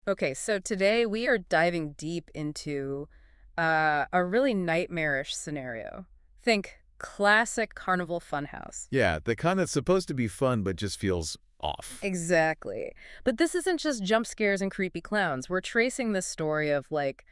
Okay, so today we are diving deep into a really nightmarish scenario. Think classic carnival funhouse. Yeah, the kind that's supposed to be fun but just feels off. Exactly. But this isn't just jump scares and creepy clowns. We're tracing the story of like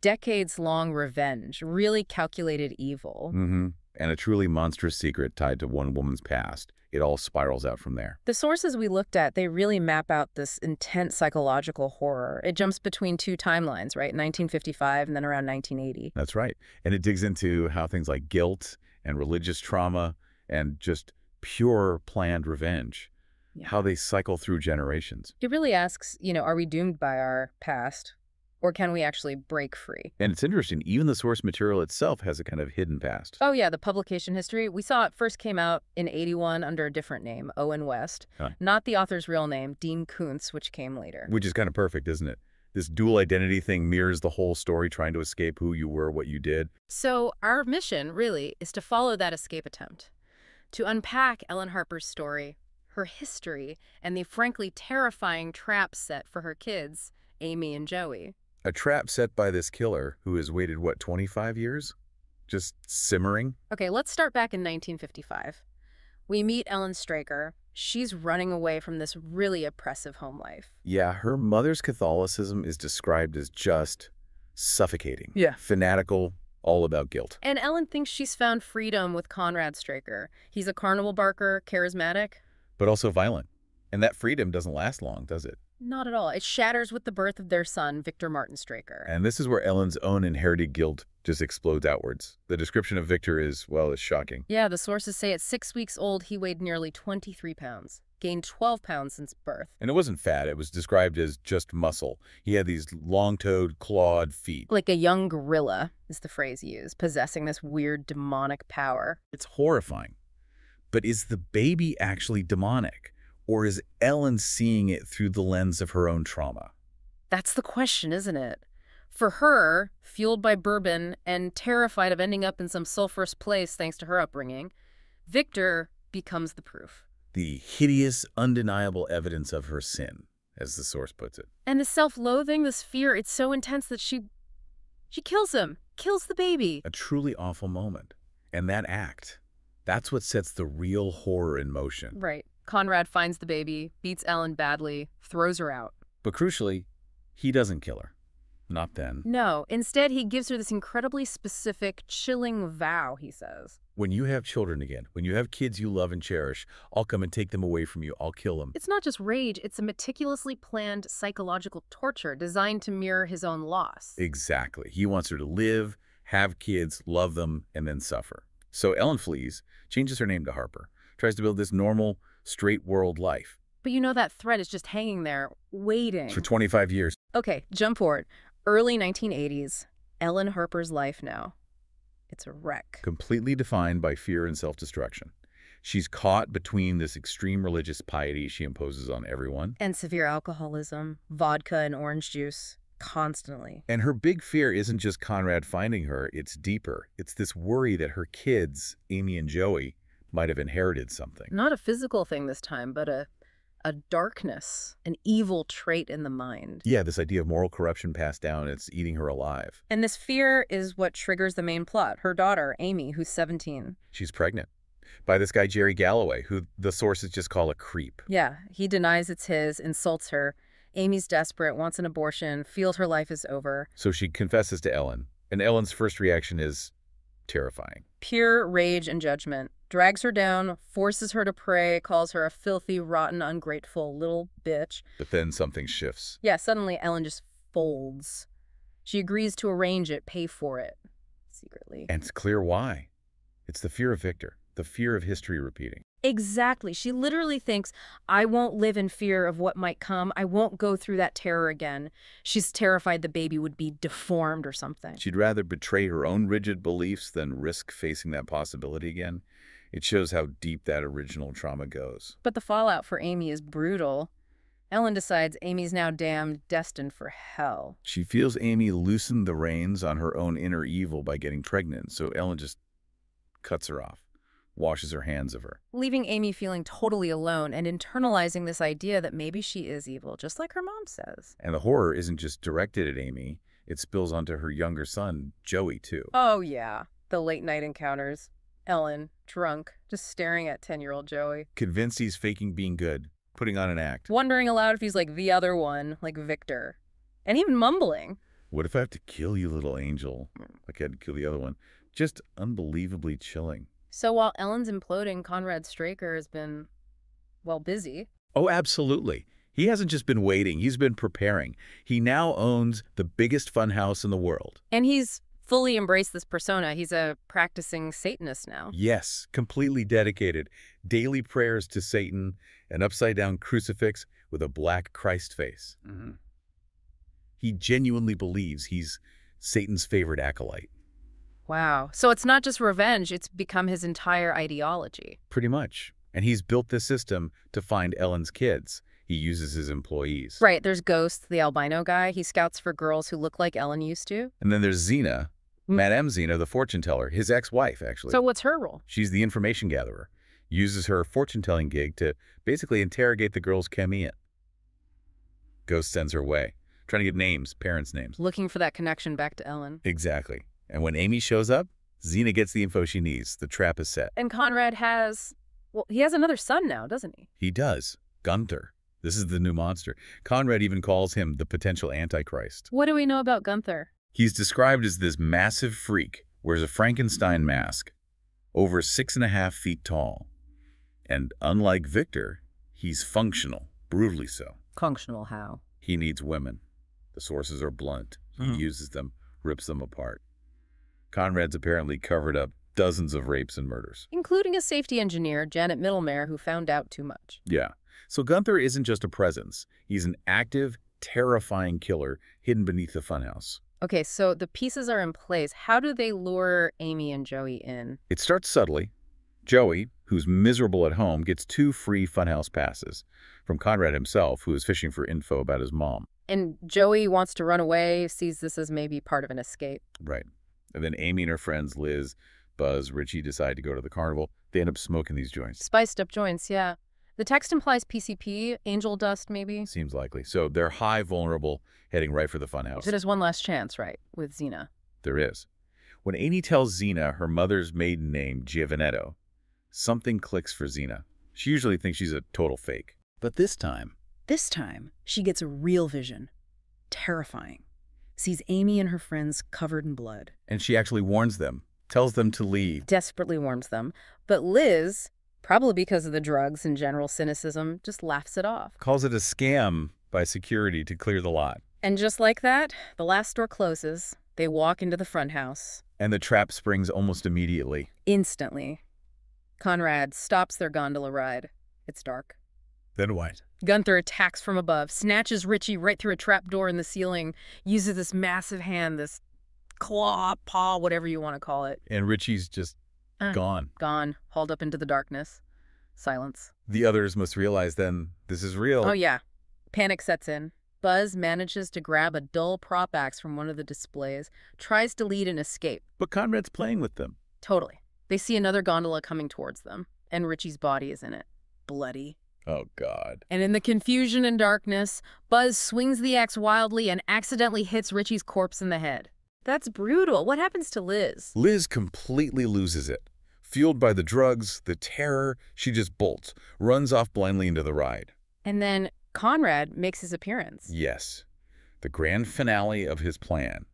decades-long revenge, really calculated evil. And a truly monstrous secret tied to one woman's past. It all spirals out from there. The sources we looked at, they really map out this intense psychological horror. It jumps between two timelines, right? 1955 and then around 1980. That's right. And it digs into how things like guilt and religious trauma and just pure planned revenge, Yeah. how they cycle through generations. It really asks, are we doomed by our past, or can we actually break free? And it's interesting, even the source material itself has a kind of hidden past. Oh, yeah, the publication history. We saw it first came out in 81 under a different name, Owen West. Huh. Not the author's real name, Dean Koontz, which came later. Which is kind of perfect, isn't it? This dual identity thing mirrors the whole story, trying to escape who you were, what you did. So our mission, really, is to follow that escape attempt, to unpack Ellen Harper's story, her history, and the frankly terrifying trap set for her kids, Amy and Joey. A trap set by this killer who has waited, what, 25 years? Just simmering? Okay, let's start back in 1955. We meet Ellen Straker. She's running away from this really oppressive home life. Yeah, her mother's Catholicism is described as just suffocating. Yeah. Fanatical, all about guilt. And Ellen thinks she's found freedom with Conrad Straker. He's a carnival barker, charismatic. But also violent. And that freedom doesn't last long, does it? Not at all. It shatters with the birth of their son, Victor Martin Straker. And this is where Ellen's own inherited guilt just explodes outwards. The description of Victor is, well, is shocking. Yeah, the sources say at 6 weeks old, he weighed nearly 23 pounds, gained 12 pounds since birth. And it wasn't fat. It was described as just muscle. He had these long-toed, clawed feet. Like a young gorilla, is the phrase used, possessing this weird demonic power. It's horrifying. But is the baby actually demonic? Or is Ellen seeing it through the lens of her own trauma? That's the question, isn't it? For her, fueled by bourbon and terrified of ending up in some sulfurous place thanks to her upbringing, Victor becomes the proof. The hideous, undeniable evidence of her sin, as the source puts it. And this self-loathing, this fear, it's so intense that she kills him, kills the baby. A truly awful moment. And that act, that's what sets the real horror in motion. Right. Conrad finds the baby, beats Ellen badly, throws her out. But crucially, he doesn't kill her. Not then. No, instead he gives her this incredibly specific, chilling vow, he says. When you have children again, when you have kids you love and cherish, I'll come and take them away from you. I'll kill them. It's not just rage, it's a meticulously planned psychological torture designed to mirror his own loss. Exactly. He wants her to live, have kids, love them, and then suffer. So Ellen flees, changes her name to Harper, tries to build this normal, straight world life. But that threat is just hanging there, waiting. For 25 years. Okay, jump forward. Early 1980s, Ellen Harper's life now. It's a wreck. Completely defined by fear and self-destruction. She's caught between this extreme religious piety she imposes on everyone. And severe alcoholism, vodka and orange juice, constantly. And her big fear isn't just Conrad finding her, it's deeper. It's this worry that her kids, Amy and Joey, might have inherited something. Not a physical thing this time, but a darkness, an evil trait in the mind. Yeah, this idea of moral corruption passed down, it's eating her alive. And this fear is what triggers the main plot. Her daughter, Amy, who's 17. She's pregnant by this guy, Jerry Galloway, who the sources just call a creep. Yeah, he denies it's his, insults her. Amy's desperate, wants an abortion, feels her life is over. So she confesses to Ellen, and Ellen's first reaction is terrifying. Pure rage and judgment. Drags her down, forces her to pray, calls her a filthy, rotten, ungrateful little bitch. But then something shifts. Yeah, suddenly Ellen just folds. She agrees to arrange it, pay for it, secretly. And it's clear why. It's the fear of Victor, the fear of history repeating. Exactly. She literally thinks, I won't live in fear of what might come. I won't go through that terror again. She's terrified the baby would be deformed or something. She'd rather betray her own rigid beliefs than risk facing that possibility again. It shows how deep that original trauma goes. But the fallout for Amy is brutal. Ellen decides Amy's now damned, destined for hell. She feels Amy loosened the reins on her own inner evil by getting pregnant, so Ellen just cuts her off. washes her hands of her. leaving Amy feeling totally alone and internalizing this idea that maybe she is evil, just like her mom says. And the horror isn't just directed at Amy. It spills onto her younger son, Joey, too. Oh, yeah. The late-night encounters. Ellen, drunk, just staring at 10-year-old Joey. Convinced he's faking being good, putting on an act. Wondering aloud if he's like the other one, like Victor. And even mumbling. What if I have to kill you, little angel? Like I had to kill the other one. Just unbelievably chilling. So while Ellen's imploding, Conrad Straker has been, well, busy. Oh, absolutely. He hasn't just been waiting. He's been preparing. He now owns the biggest funhouse in the world. And he's fully embraced this persona. He's a practicing Satanist now. Yes, completely dedicated. Daily prayers to Satan, an upside-down crucifix with a black Christ face. He genuinely believes he's Satan's favorite acolyte. Wow. So it's not just revenge, it's become his entire ideology. Pretty much. And he's built this system to find Ellen's kids. He uses his employees. Right, there's Ghost, the albino guy. He scouts for girls who look like Ellen used to. And then there's Xena, Madame Xena, the fortune teller, his ex-wife, actually. So what's her role? She's the information gatherer. Uses her fortune-telling gig to basically interrogate the girls Camille in. Ghost sends her away, trying to get names, parents' names. Looking for that connection back to Ellen. Exactly. And when Amy shows up, Xena gets the info she needs. The trap is set. And Conrad has, well, he has another son now, doesn't he? He does. Gunther. This is the new monster. Conrad even calls him the potential Antichrist. What do we know about Gunther? He's described as this massive freak, wears a Frankenstein mask, over 6.5 feet tall. And unlike Victor, he's functional, brutally so. Functional how? He needs women. The sources are blunt. He uses them, rips them apart. Conrad's apparently covered up dozens of rapes and murders. Including a safety engineer, Janet Middlemere, who found out too much. Yeah. So Gunther isn't just a presence. He's an active, terrifying killer hidden beneath the funhouse. Okay, so the pieces are in place. How do they lure Amy and Joey in? It starts subtly. Joey, who's miserable at home, gets 2 free funhouse passes from Conrad himself, who is fishing for info about his mom. And Joey wants to run away, sees this as maybe part of an escape. Right. And then Amy and her friends, Liz, Buzz, Richie, decide to go to the carnival. They end up smoking these joints. Spiced up joints, yeah. The text implies PCP, angel dust maybe. Seems likely. So they're high, vulnerable, heading right for the funhouse. So there's one last chance, right, with Xena. There is. When Amy tells Xena her mother's maiden name, Giovanetto, something clicks for Xena. She usually thinks she's a total fake. But this time, she gets a real vision. Terrifying. Sees Amy and her friends covered in blood. and she actually warns them, tells them to leave. Desperately warns them. But Liz, probably because of the drugs and general cynicism, just laughs it off. Calls it a scam by security to clear the lot. And just like that, the last door closes. They walk into the front house. And the trap springs almost immediately. Instantly. Conrad stops their gondola ride. It's dark. Then what? Gunther attacks from above, snatches Richie right through a trapdoor in the ceiling, uses this massive hand, this claw, paw, whatever you want to call it. And Richie's just gone. Gone, hauled up into the darkness. Silence. The others must realize then this is real. Oh, yeah. Panic sets in. Buzz manages to grab a dull prop axe from one of the displays, tries to lead an escape. But Conrad's playing with them. Totally. They see another gondola coming towards them, and Richie's body is in it. Bloody. Oh, God. And in the confusion and darkness, Buzz swings the axe wildly and accidentally hits Richie's corpse in the head. That's brutal. What happens to Liz? Liz completely loses it. Fueled by the drugs, the terror, she just bolts, runs off blindly into the ride. And then Conrad makes his appearance. Yes, the grand finale of his plan.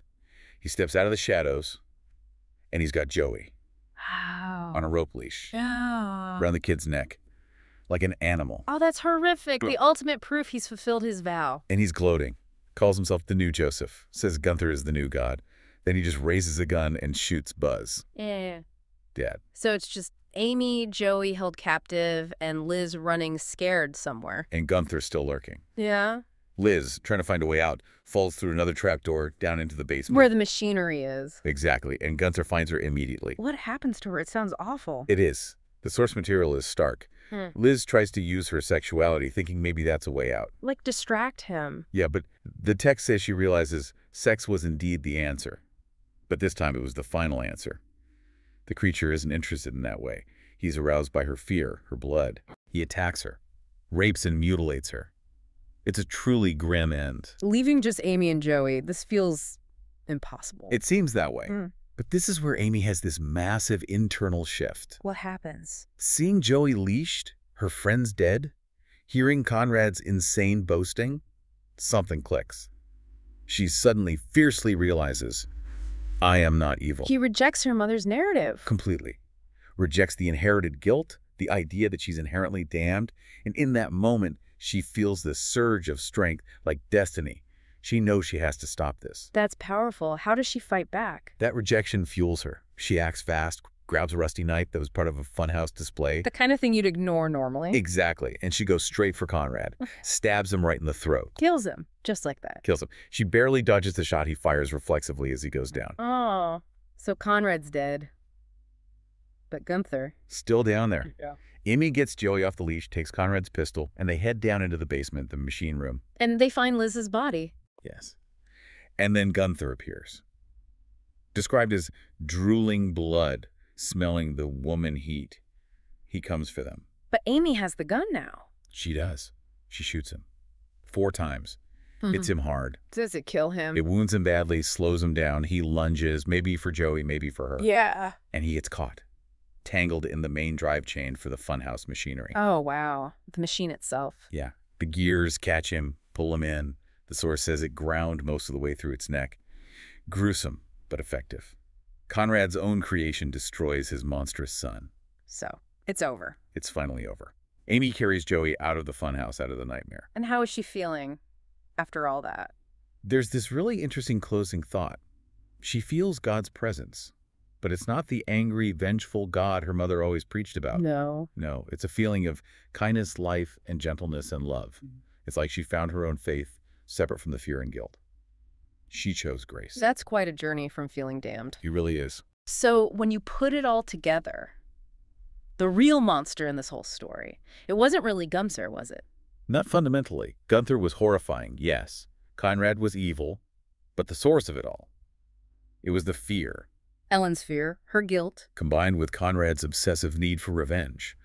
He steps out of the shadows, and he's got Joey Wow. on a rope leash Yeah. around the kid's neck, like an animal. Oh, that's horrific. The ultimate proof he's fulfilled his vow. And he's gloating, calls himself the new Joseph, says Gunther is the new god. Then he just raises a gun and shoots Buzz. Yeah. Dead. So it's just Amy, Joey held captive, and Liz running scared somewhere. And Gunther still lurking. Yeah. Liz, trying to find a way out, falls through another trapdoor down into the basement. Where the machinery is. Exactly, and Gunther finds her immediately. What happens to her? It sounds awful. It is. The source material is stark. Liz tries to use her sexuality, thinking maybe that's a way out. Like, distract him. Yeah, but the text says she realizes sex was indeed the answer. But this time it was the final answer. The creature isn't interested in that way. He's aroused by her fear, her blood. He attacks her, rapes and mutilates her. It's a truly grim end. Leaving just Amy and Joey, this feels impossible. It seems that way. But this is where Amy has this massive internal shift. What happens? Seeing Joey leashed, her friends dead, hearing Conrad's insane boasting, something clicks. She suddenly fiercely realizes, I am not evil. He rejects her mother's narrative. Completely. Rejects the inherited guilt, the idea that she's inherently damned, and in that moment, she feels this surge of strength like destiny. She knows she has to stop this. That's powerful. How does she fight back? That rejection fuels her. She acts fast, grabs a rusty knife that was part of a Funhouse display. The kind of thing you'd ignore normally. Exactly. And she goes straight for Conrad, stabs him right in the throat. Kills him, just like that. Kills him. She barely dodges the shot he fires reflexively as he goes down. Oh, so Conrad's dead. But Gunther? Still down there. Yeah. Amy gets Joey off the leash, takes Conrad's pistol, and they head down into the basement, the machine room. And they find Liz's body. Yes. And then Gunther appears. Described as drooling blood, smelling the woman heat. He comes for them. But Amy has the gun now. She does. She shoots him. 4 times. Hits him hard. Does it kill him? It wounds him badly, slows him down. He lunges, maybe for Joey, maybe for her. Yeah. And he gets caught. Tangled in the main drive chain for the Funhouse machinery. Oh, wow. The machine itself. Yeah. The gears catch him, pull him in. The source says it ground most of the way through its neck. Gruesome, but effective. Conrad's own creation destroys his monstrous son. So, it's over. It's finally over. Amy carries Joey out of the Funhouse, out of the nightmare. And how is she feeling after all that? There's this really interesting closing thought. She feels God's presence, but it's not the angry, vengeful God her mother always preached about. No. No, it's a feeling of kindness, life, and gentleness and love. It's like she found her own faith, separate from the fear and guilt. She chose grace. That's quite a journey from feeling damned. He really is. So when you put it all together, the real monster in this whole story, it wasn't really Gunther, was it? Not fundamentally. Gunther was horrifying, yes. Conrad was evil, but the source of it all, it was the fear. Ellen's fear, her guilt. Combined with Conrad's obsessive need for revenge.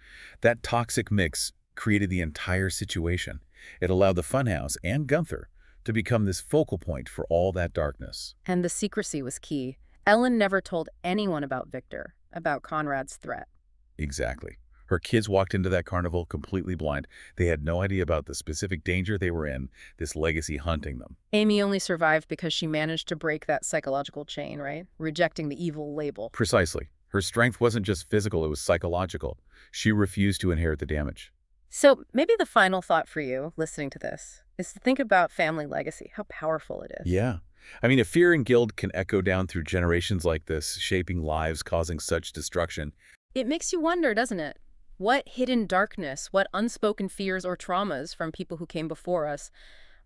That toxic mix created the entire situation. It allowed the Funhouse and Gunther to become this focal point for all that darkness. And the secrecy was key. Ellen never told anyone about Victor, about Conrad's threat. Exactly. Her kids walked into that carnival completely blind. They had no idea about the specific danger they were in, this legacy hunting them. Amy only survived because she managed to break that psychological chain, right? Rejecting the evil label. Precisely. Her strength wasn't just physical, it was psychological. She refused to inherit the damage. So maybe the final thought for you, listening to this, is to think about family legacy, how powerful it is. Yeah. I mean, if fear and guilt can echo down through generations like this, shaping lives, causing such destruction. It makes you wonder, doesn't it? What hidden darkness, what unspoken fears or traumas from people who came before us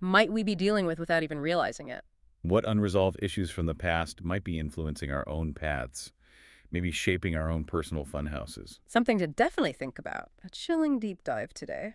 might we be dealing with without even realizing it? What unresolved issues from the past might be influencing our own paths, maybe shaping our own personal funhouses. Something to definitely think about. A chilling deep dive today.